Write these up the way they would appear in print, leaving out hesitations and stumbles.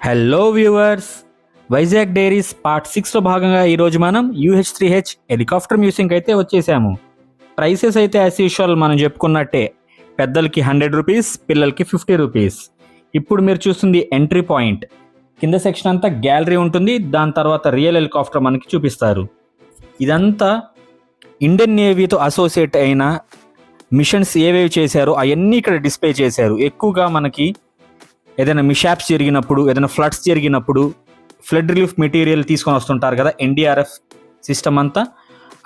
Hello viewers, Vizag diaries part 6లో భాగంగా ఈరోజు మనం UH-3H హెలికాప్టర్ మ్యూజియంకి అయితే వచ్చేసాము. ప్రైసెస్ అయితే యాజ్ యూజువల్ మనం చెప్పుకున్నట్టే, పెద్దలకి 100 రూపీస్, పిల్లలకి 50 రూపీస్. ఇప్పుడు మీరు చూస్తుంది ఎంట్రీ పాయింట్. కింద సెక్షన్ అంతా గ్యాలరీ ఉంటుంది, దాని తర్వాత రియల్ హెలికాప్టర్ మనకి చూపిస్తారు. ఇదంతా ఇండియన్ నేవీతో అసోసియేట్ అయిన మిషన్స్ ఏవేవి చేశారో అవన్నీ ఇక్కడ డిస్ప్లే చేశారు. ఎక్కువగా మనకి ఏదైనా మిషాప్స్ జరిగినప్పుడు, ఏదైనా ఫ్లడ్స్ జరిగినప్పుడు ఫ్లడ్ రిలీఫ్ మెటీరియల్ తీసుకొని వస్తుంటారు కదా, NDRF సిస్టమ్ అంతా,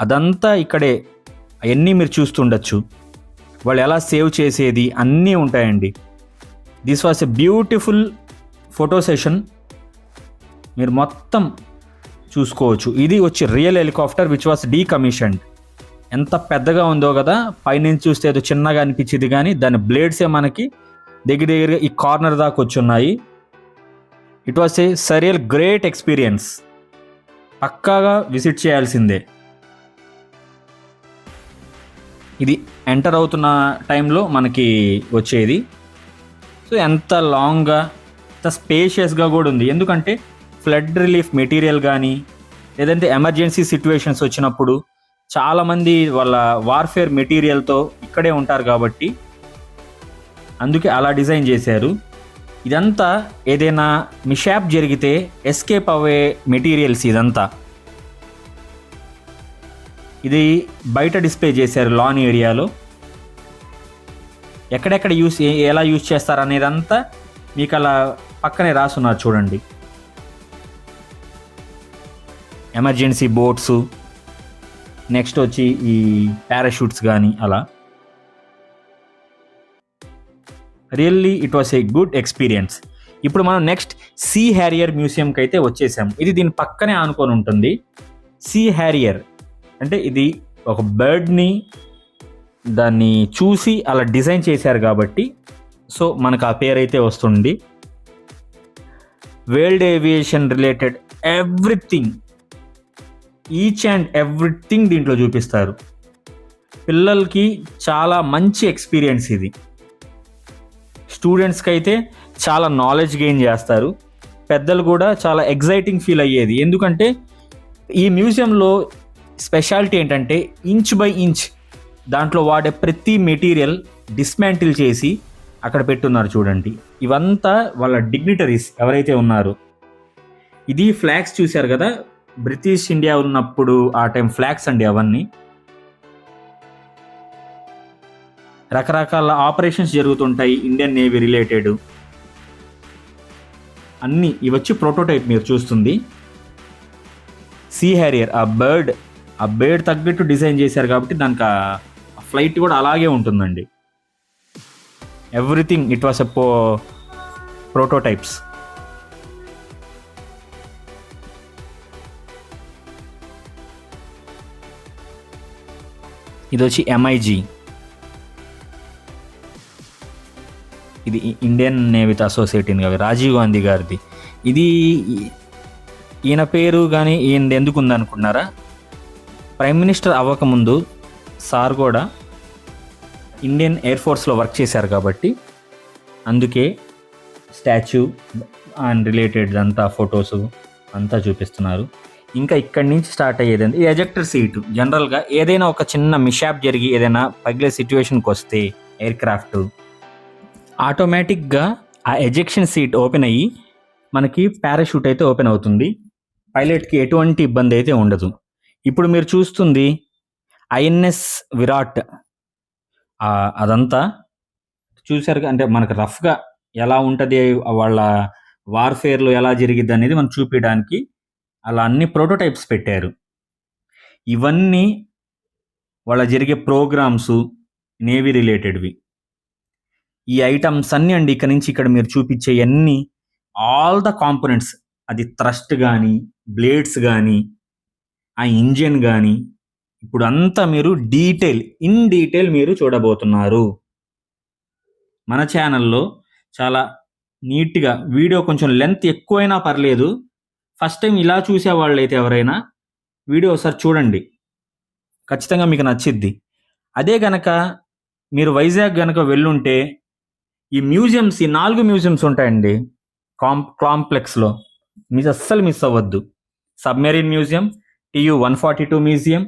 అదంతా ఇక్కడే అవన్నీ మీరు చూస్తుండొచ్చు. వాళ్ళు ఎలా సేవ్ చేసేది అన్నీ ఉంటాయండి. This was a beautiful photo session, మీరు మొత్తం చూసుకోవచ్చు. ఇది వచ్చి రియల్ హెలికాప్టర్ విచ్ వాస్ డీకమిషన్డ్. ఎంత పెద్దగా ఉందో కదా, పైనుంచి చూస్తే ఏదో చిన్నగా అనిపించింది, కానీ దాని బ్లేడ్సే మనకి దగ్గరగా ఈ కార్నర్ దాకా వచ్చి ఉన్నాయి. It was a surreal great experience, పక్కాగా విజిట్ చేయాల్సిందే. ఇది ఎంటర్ అవుతున్న టైంలో మనకి వచ్చేది. సో ఎంత లాంగ్గా, ఎంత స్పేషియస్గా కూడా ఉంది. ఎందుకంటే ఫ్లడ్ రిలీఫ్ మెటీరియల్ కానీ, లేదంటే ఎమర్జెన్సీ సిచ్యువేషన్స్ వచ్చినప్పుడు చాలామంది వాళ్ళ వార్ఫేర్ మెటీరియల్తో ఇక్కడే ఉంటారు కాబట్టి అందుకే అలా డిజైన్ చేశారు. ఇదంతా ఏదైనా మిషాప్ జరిగితే ఎస్కేప్ అవ్వే మెటీరియల్స్. ఇదంతా ఇది బయట డిస్ప్లే చేశారు లాన్ ఏరియాలో. ఎక్కడెక్కడ ఎలా యూజ్ చేస్తారు అనేదంతా మీకు అలా పక్కనే రాసున్నారు చూడండి. ఎమర్జెన్సీ బోట్స్, నెక్స్ట్ వచ్చి ఈ పారాషూట్స్ కానీ అలా. Really it was a good experience. ఇప్పుడు మనం నెక్స్ట్ సీ హ్యారియర్ మ్యూజియంకి అయితే వచ్చేసాం. ఇది దీని పక్కనే ఆనుకొని ఉంటుంది. సీ హ్యారియర్ అంటే ఇది ఒక బర్డ్ని దాన్ని చూసి అలా డిజైన్ చేశారు కాబట్టి సో మనకు ఆ పేరు అయితే వస్తుంది. World aviation related everything, each and everything దీంట్లో చూపిస్తారు. పిల్లలకి చాలా మంచి ఎక్స్పీరియన్స్ ఇది. స్టూడెంట్స్కి అయితే చాలా నాలెడ్జ్ గెయిన్ చేస్తారు. పెద్దలు కూడా చాలా ఎగ్జైటింగ్ ఫీల్ అయ్యేది. ఎందుకంటే ఈ మ్యూజియంలో స్పెషాలిటీ ఏంటంటే ఇంచ్ బై ఇంచ్ దాంట్లో వాడే ప్రతి మెటీరియల్ డిస్మాంటిల్ చేసి అక్కడ పెట్టున్నారు చూడండి. ఇవంతా వాళ్ళ డిగ్నిటరీస్ ఎవరైతే ఉన్నారో. ఇది ఫ్లాగ్స్ చూశారు కదా, బ్రిటిష్ ఇండియా ఉన్నప్పుడు ఆ టైం ఫ్లాగ్స్ అండి అవన్నీ. రకరకాల ఆపరేషన్స్ జరుగుతుంటాయి ఇండియన్ నేవీ రిలేటెడ్ అన్నీ. ఇవి వచ్చి ప్రోటోటైప్ మీరు చూస్తుంది. సీ హ్యారియర్ ఆ బర్డ్ తగ్గట్టు డిజైన్ చేశారు కాబట్టి దానికి ఆ ఫ్లైట్ కూడా అలాగే ఉంటుందండి. Everything it was a prototypes. ఇది వచ్చి MIG. ఇది ఇండియన్ నేవీతో అసోసియేట్ అయింది కదా, రాజీవ్ గాంధీ గారిది. ఇది ఈయన పేరు కానీ ఈయన ఎందుకు ఉందనుకున్నారా, ప్రైమ్ మినిస్టర్ అవ్వకముందు సార్ కూడా ఇండియన్ ఎయిర్ ఫోర్స్లో వర్క్ చేశారు కాబట్టి అందుకే స్టాచ్యూ అండ్ రిలేటెడ్ అంతా ఫొటోస్ అంతా చూపిస్తున్నారు. ఇంకా ఇక్కడి నుంచి స్టార్ట్ అయ్యేది ఈ ఎజెక్టర్ సీటు. జనరల్గా ఏదైనా ఒక చిన్న మిషాప్ జరిగి ఏదైనా పగిలే సిచ్యువేషన్కి వస్తే ఎయిర్ క్రాఫ్ట్ ఆటోమేటిక్గా ఆ ఎజెక్షన్ సీట్ ఓపెన్ అయ్యి మనకి పారాషూట్ అయితే ఓపెన్ అవుతుంది. పైలట్కి ఎటువంటి ఇబ్బంది అయితే ఉండదు. ఇప్పుడు మీరు చూస్తుంది INS విరాట్. అదంతా చూసారు అంటే మనకు రఫ్గా ఎలా ఉంటుంది, వాళ్ళ వార్ఫేర్లో ఎలా జరిగిద్ది అనేది మనం చూపించడానికి అలా అన్ని ప్రోటోటైప్స్ పెట్టారు. ఇవన్నీ వాళ్ళ జరిగే ప్రోగ్రామ్స్ నేవీ రిలేటెడ్వి. ఈ ఐటమ్స్ అన్నీ అండి ఇక్కడ నుంచి ఇక్కడ మీరు చూపించే అన్నీ ఆల్ ద కాంపోనెంట్స్. అది థ్రస్ట్ కానీ, బ్లేడ్స్ కానీ, ఆ ఇంజిన్ కానీ, ఇప్పుడు అంతా మీరు ఇన్ డీటెయిల్ మీరు చూడబోతున్నారు. మన ఛానల్లో చాలా నీట్గా వీడియో, కొంచెం లెంత్ ఎక్కువైనా పర్లేదు, ఫస్ట్ టైం ఇలా చూసేవాళ్ళు అయితే ఎవరైనా వీడియో ఒకసారి చూడండి, ఖచ్చితంగా మీకు నచ్చిద్ది. అదే గనక మీరు వైజాగ్ గనక వెళ్ళుంటే ఈ 4 మ్యూజియంస్ ఉంటాయండి. కాంప్లెక్స్లో అస్సలు మిస్ అవ్వద్దు. Submarine museum, TU-142 museum,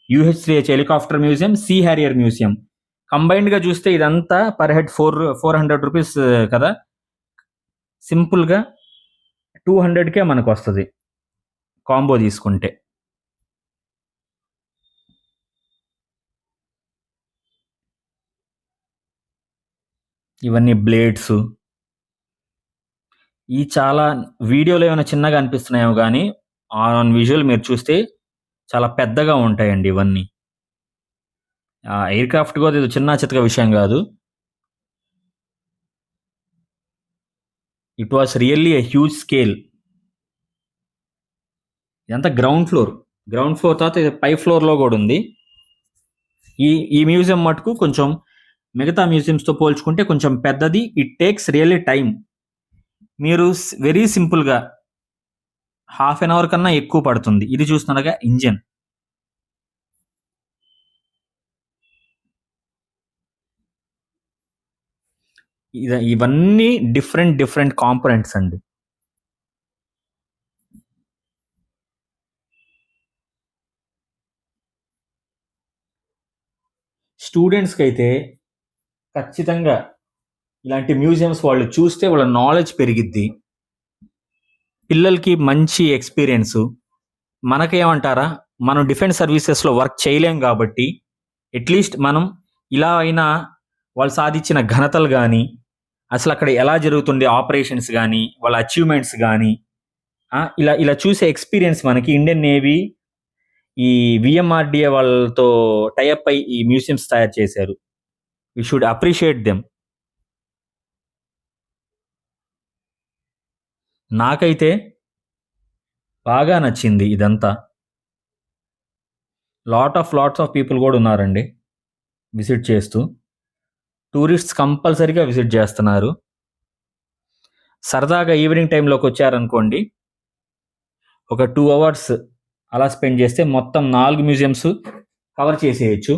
UH-3H helicopter museum, sea harrier museum. కంబైన్డ్గా చూస్తే ఇదంతా పర్ హెడ్ 400 రూపీస్ కదా. సింపుల్గా 200కే మనకు వస్తుంది కాంబో తీసుకుంటే. ఇవన్నీ బ్లేడ్స్. ఈ చాలా వీడియోలో ఏమైనా చిన్నగా అనిపిస్తున్నాయేమో కానీ ఆన్ విజువల్ మీరు చూస్తే చాలా పెద్దగా ఉంటాయండి ఇవన్నీ. ఎయిర్ క్రాఫ్ట్ కూడా ఇది చిన్న చితక విషయం కాదు. It was really a huge scale. ఇదంతా గ్రౌండ్ ఫ్లోర్ తర్వాత ఇది పై ఫ్లోర్లో కూడా ఉంది. ఈ మ్యూజియం మటుకు కొంచెం మిగతా మ్యూజియంస్తో పోల్చుకుంటే కొంచెం పెద్దది. It takes really time. మీరు వెరీ సింపుల్గా ½ an hour కన్నా ఎక్కువ పడుతుంది. ఇది చూస్తున్నారుగా ఇంజిన్. ఇవన్నీ డిఫరెంట్ కాంపోనెంట్స్ అండి. స్టూడెంట్స్కి అయితే ఖచ్చితంగా ఇలాంటి మ్యూజియంస్ వాళ్ళు చూస్తే వాళ్ళ నాలెడ్జ్ పెరిగిద్ది. పిల్లలకి మంచి ఎక్స్పీరియన్స్. మనకేమంటారా, మనం డిఫెన్స్ సర్వీసెస్లో వర్క్ చేయలేం కాబట్టి అట్లీస్ట్ మనం ఇలా అయినా వాళ్ళు సాధించిన ఘనతలు కానీ, అసలు అక్కడ ఎలా జరుగుతుంది ఆపరేషన్స్ కానీ, వాళ్ళ అచీవ్మెంట్స్ కానీ ఇలా చూసే ఎక్స్పీరియన్స్ మనకి ఇండియన్ నేవీ ఈ VMRDA వాళ్ళతో టైఅప్ అయి ఈ మ్యూజియంస్ తయారు చేశారు. We should appreciate them. నాకైతే బాగా నచ్చింది ఇదంతా. లాట్స్ ఆఫ్ పీపుల్ కూడా ఉన్నారండి విజిట్ చేస్తూ. టూరిస్ట్స్ కంపల్సరీగా విజిట్ చేస్తున్నారు. సరదాగా ఈవినింగ్ టైంలోకి వచ్చారనుకోండి, ఒక 2 hours అలా స్పెండ్ చేస్తే మొత్తం 4 మ్యూజియంస్ కవర్ చేసేయచ్చు.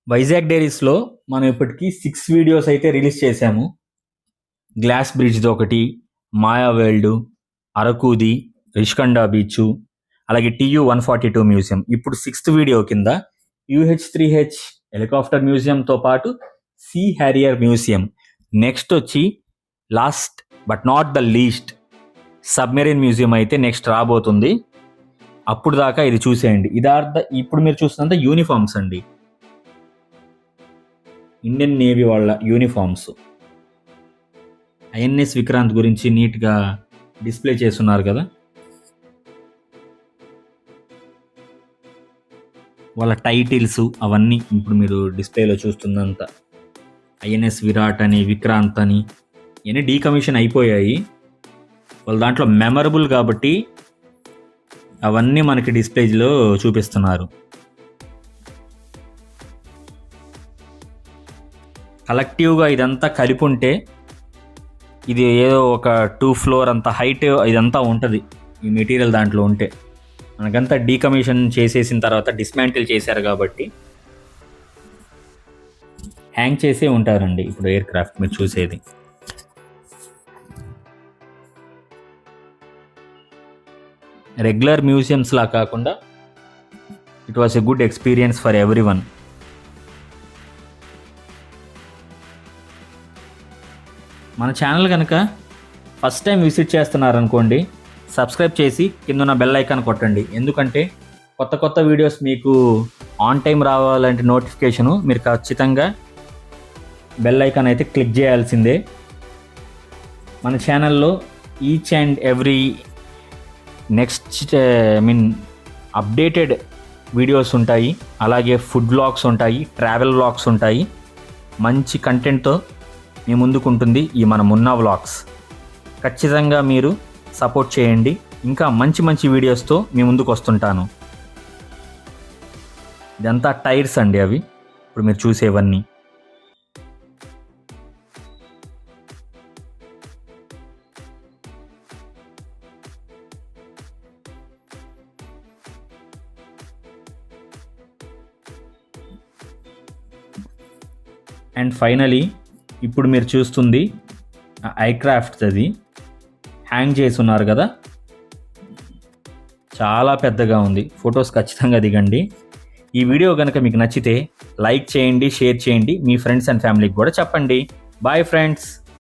వైజాగ్ డైరీస్లో మనం ఇప్పటికీ 6 వీడియోస్ అయితే రిలీజ్ చేశాము. గ్లాస్ బ్రిడ్జ్ది ఒకటి, మాయా వరల్డ్, అరకుది, రిషికొండ బీచ్, అలాగే TU-142 మ్యూజియం. ఇప్పుడు 6th వీడియో కింద UH-3H హెలికాప్టర్ మ్యూజియంతో పాటు సీ హ్యారియర్ మ్యూజియం. నెక్స్ట్ వచ్చి last but not the least submarine museum అయితే నెక్స్ట్ రాబోతుంది. అప్పుడు దాకా ఇది చూసేయండి. ఇప్పుడు మీరు చూస్తున్నంత యూనిఫామ్స్ అండి, ఇండియన్ నేవీ వాళ్ళ యూనిఫామ్స్. INS విక్రాంత్ గురించి నీట్గా డిస్ప్లే చేస్తున్నారు కదా. వాళ్ళ టైటిల్స్ అవన్నీ ఇప్పుడు మీరు డిస్ప్లేలో చూస్తున్నంత INS విరాట్ అని, విక్రాంత్ అని ఇవన్నీ డీకమిషన్ అయిపోయాయి. వాళ్ళ దాంట్లో మెమరబుల్ కాబట్టి అవన్నీ మనకి డిస్ప్లేలో చూపిస్తున్నారు. కలెక్టివ్గా ఇదంతా కలిపి ఉంటే ఇది ఏదో ఒక 2 floor అంత హైట్ ఇదంతా ఉంటుంది ఈ మెటీరియల్ దాంట్లో ఉంటే. మనకంతా డీకమిషన్ చేసేసిన తర్వాత డిస్మాంటిల్ చేశారు కాబట్టి హ్యాంగ్ చేసే ఉంటారండి ఇప్పుడు ఎయిర్ క్రాఫ్ట్ మీరు చూసేది. రెగ్యులర్ మ్యూజియంస్లా కాకుండా it was a good experience for everyone. మన ఛానల్ కనుక ఫస్ట్ టైం విజిట్ చేస్తున్నారనుకోండి, సబ్స్క్రైబ్ చేసి కింద ఉన్న బెల్ ఐకాన్ కొట్టండి. ఎందుకంటే కొత్త వీడియోస్ మీకు ఆన్ టైం రావాలంటే నోటిఫికేషను మీరు ఖచ్చితంగా బెల్ ఐకాన్ అయితే క్లిక్ చేయాల్సిందే. మన ఛానల్లో each and every updated videos ఉంటాయి. అలాగే ఫుడ్ వ్లాగ్స్ ఉంటాయి, ట్రావెల్ వ్లాగ్స్ ఉంటాయి. మంచి కంటెంట్తో మీ ముందుకు ఉంటుంది ఈ మన మున్నా వ్లాగ్స్. ఖచ్చితంగా మీరు సపోర్ట్ చేయండి. ఇంకా మంచి వీడియోస్తో మీ ముందుకు వస్తుంటాను. ఇదంతా టైర్స్ అండి, అవి ఇప్పుడు మీరు చూసేవన్నీ. అండ్ ఫైనలీ ఇప్పుడు మీరు చూస్తుంది ఐక్రాఫ్ట్, అది హ్యాంగ్ చేసి ఉన్నారు కదా, చాలా పెద్దగా ఉంది. ఫొటోస్ ఖచ్చితంగా దిగండి. ఈ వీడియో కనుక మీకు నచ్చితే లైక్ చేయండి, షేర్ చేయండి, మీ ఫ్రెండ్స్ అండ్ ఫ్యామిలీకి కూడా చెప్పండి. Bye friends.